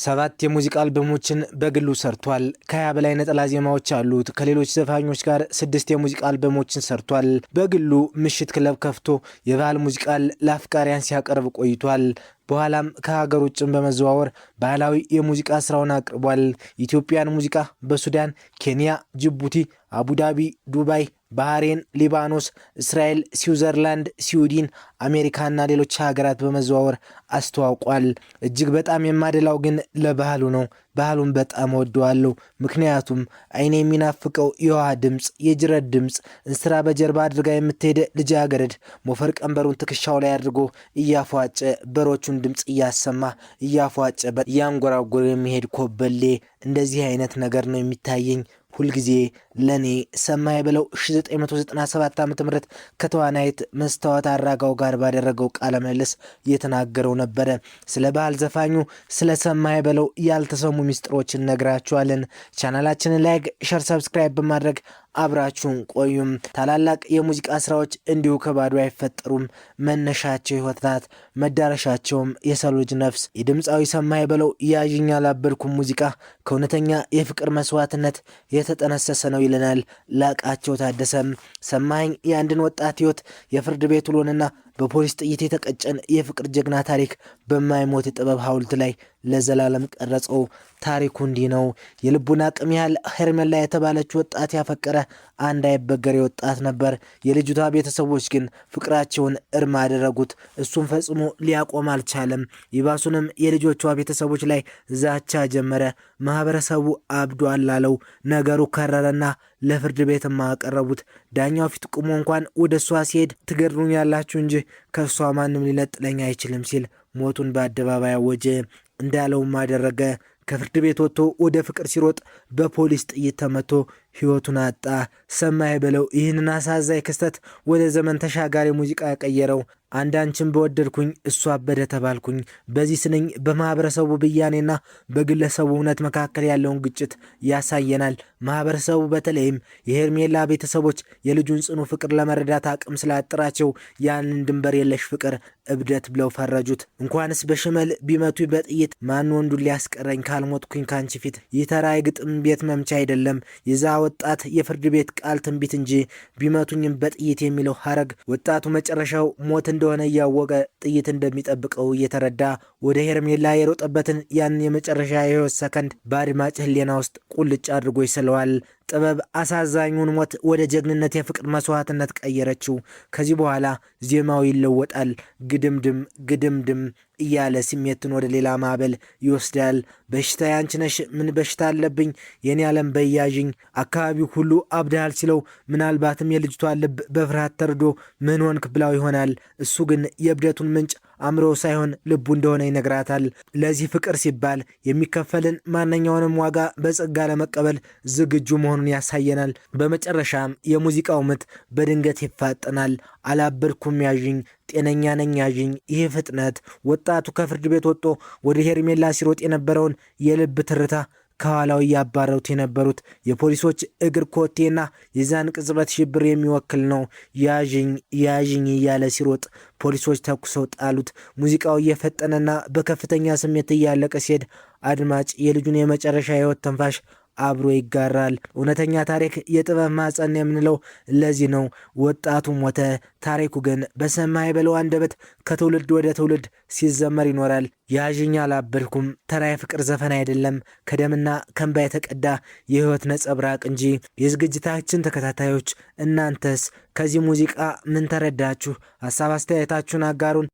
7 የሙዚቃ አልበሞችን በግሉ ሰርቷል። ከ20 በላይ ነጠላ ዜማዎች አሉት። ከሌሎች ዘፋኞች ጋር 6 የሙዚቃ አልበሞችን ሰርቷል። በግሉ ምሽት ክለብ ከፍቶ የባህል ሙዚቃን ለአፍቃሪያን ሲያቀርብ ቆይቷል። በኋላም ከሀገር ውጭም በመዘዋወር ባህላዊ የሙዚቃ ስራውን አቅርቧል። ኢትዮጵያን ሙዚቃ በሱዳን፣ ኬንያ፣ ጅቡቲ፣ አቡዳቢ፣ ዱባይ፣ ባህሬን፣ ሊባኖስ፣ እስራኤል፣ ስዊዘርላንድ፣ ስዊድን፣ አሜሪካና ሌሎች ሀገራት በመዘዋወር አስተዋውቋል። እጅግ በጣም የማደላው ግን ለባህሉ ነው። ባህሉን በጣም ወደዋለሁ። ምክንያቱም አይኔ የሚናፍቀው የውሃ ድምፅ፣ የጅረት ድምፅ፣ እንስራ በጀርባ አድርጋ የምትሄድ ልጃገረድ ሞፈር ቀንበሩን ትከሻው ላይ አድርጎ እያፏጨ በሮቹን ድምፅ እያሰማ እያፏጨ እያንጎራጎረ የሚሄድ ኮበሌ፣ እንደዚህ አይነት ነገር ነው የሚታየኝ ሁልጊዜ ለኔ። ሰማይ በለው 1997 ዓ.ም ከተዋናይት መስታወት አራጋው ጋር ባደረገው ቃለ ምልልስ እየተናገረው ነበረ። ስለ ባህል ዘፋኙ ስለ ሰማይ በለው ያልተሰሙ ሚስጥሮችን ነግራችኋለን። ቻናላችንን ላይክ፣ ሸር፣ ሰብስክራይብ በማድረግ አብራችሁን ቆዩም። ታላላቅ የሙዚቃ ስራዎች እንዲሁ ከባዶ አይፈጠሩም። መነሻቸው ህይወት ናት፣ መዳረሻቸውም የሰው ልጅ ነፍስ። የድምፃዊ ሰማይ በለው ያዥኝ አላበድኩም ሙዚቃ ከእውነተኛ የፍቅር መስዋዕትነት የተጠነሰሰ ነው ይለናል ላቃቸው ታደሰም። ሰማኸኝ የአንድን ወጣት ህይወት የፍርድ ቤት ውሎንና በፖሊስ ጥይት የተቀጨን የፍቅር ጀግና ታሪክ በማይሞት የጥበብ ሐውልት ላይ ለዘላለም ቀረጸው። ታሪኩ እንዲህ ነው። የልቡን አቅም ያህል ሄርሜላ የተባለች ወጣት ያፈቀረ አንድ አይበገሬ ወጣት ነበር። የልጅቷ ቤተሰቦች ግን ፍቅራቸውን እርም አደረጉት። እሱም ፈጽሞ ሊያቆም አልቻለም። ይባሱንም የልጆቿ ቤተሰቦች ላይ ዛቻ ጀመረ። ማህበረሰቡ አብዷል አለው። ነገሩ ከረረና ለፍርድ ቤትም አቀረቡት። ዳኛው ፊት ቆሞ እንኳን ወደ እሷ ሲሄድ ትገድሉኛላችሁ እንጂ ከእሷ ማንም ሊነጥለኝ አይችልም ሲል ሞቱን በአደባባይ አወጀ። እንዳለውም አደረገ። ከፍርድ ቤት ወጥቶ ወደ ፍቅር ሲሮጥ በፖሊስ ጥይት ተመቶ ህይወቱን አጣ። ሰማይ በለው ይህንን አሳዛኝ ክስተት ወደ ዘመን ተሻጋሪ ሙዚቃ ያቀየረው አንዳንችን በወደድኩኝ እሱ አበደ ተባልኩኝ። በዚህ ስንኝ በማህበረሰቡ ብያኔና በግለሰቡ እውነት መካከል ያለውን ግጭት ያሳየናል። ማህበረሰቡ በተለይም የሄርሜላ ቤተሰቦች የልጁን ጽኑ ፍቅር ለመረዳት አቅም ስላጥራቸው ያንን ድንበር የለሽ ፍቅር እብደት ብለው ፈረጁት። እንኳንስ በሽመል ቢመቱ በጥይት ማን ወንዱን ሊያስቀረኝ ካልሞትኩኝ ካንቺ ፊት። ይህ ተራ የግጥም ቤት መምቻ አይደለም፣ የዛ ወጣት የፍርድ ቤት ቃል ትንቢት እንጂ። ቢመቱኝም በጥይት የሚለው ሐረግ ወጣቱ መጨረሻው ሞት እንደሆነ እያወቀ ጥይት እንደሚጠብቀው እየተረዳ ወደ ሄርሜላ የሮጠበትን ያን የመጨረሻ የህይወት ሰከንድ በአድማጭ ህሊና ውስጥ ቁልጭ አድርጎ ይስለዋል። ጥበብ አሳዛኙን ሞት ወደ ጀግንነት የፍቅር መስዋዕትነት ቀየረችው። ከዚህ በኋላ ዜማው ይለወጣል። ግድምድም ግድምድም እያለ ስሜትን ወደ ሌላ ማዕበል ይወስዳል። በሽታ ያንቺ ነሽ፣ ምን በሽታ አለብኝ፣ የኔ ዓለም በያዥኝ፣ አካባቢው ሁሉ አብዳል ሲለው ምናልባትም የልጅቷን ልብ በፍርሃት ተርዶ ምን ሆንክ ብላው ይሆናል። እሱ ግን የእብደቱን ምንጭ አእምሮ ሳይሆን ልቡ እንደሆነ ይነግራታል። ለዚህ ፍቅር ሲባል የሚከፈልን ማንኛውንም ዋጋ በጸጋ ለመቀበል ዝግጁ መሆኑን ያሳየናል። በመጨረሻም የሙዚቃው ምት በድንገት ይፋጠናል። አላበድኩም ያዥኝ፣ ጤነኛ ነኝ ያዥኝ። ይህ ፍጥነት ወጣቱ ከፍርድ ቤት ወጥቶ ወደ ሄርሜላ ሲሮጥ የነበረውን የልብ ትርታ ከኋላው እያባረሩት የነበሩት የፖሊሶች እግር ኮቴና የዛን ቅጽበት ሽብር የሚወክል ነው። ያዥኝ ያዥኝ እያለ ሲሮጥ ፖሊሶች ተኩሰው ጣሉት። ሙዚቃው እየፈጠነና በከፍተኛ ስሜት እያለቀ ሲሄድ አድማጭ የልጁን የመጨረሻ ህይወት ተንፋሽ አብሮ ይጋራል። እውነተኛ ታሪክ የጥበብ ማጸን የምንለው ለዚህ ነው። ወጣቱ ሞተ፣ ታሪኩ ግን በሰማይ በለው አንደበት ከትውልድ ወደ ትውልድ ሲዘመር ይኖራል። ያዥኝ አላበድኩም ተራ የፍቅር ዘፈን አይደለም፣ ከደምና ከእንባ የተቀዳ የህይወት ነጸብራቅ እንጂ። የዝግጅታችን ተከታታዮች እናንተስ ከዚህ ሙዚቃ ምን ተረዳችሁ? ሀሳብ አስተያየታችሁን አጋሩን።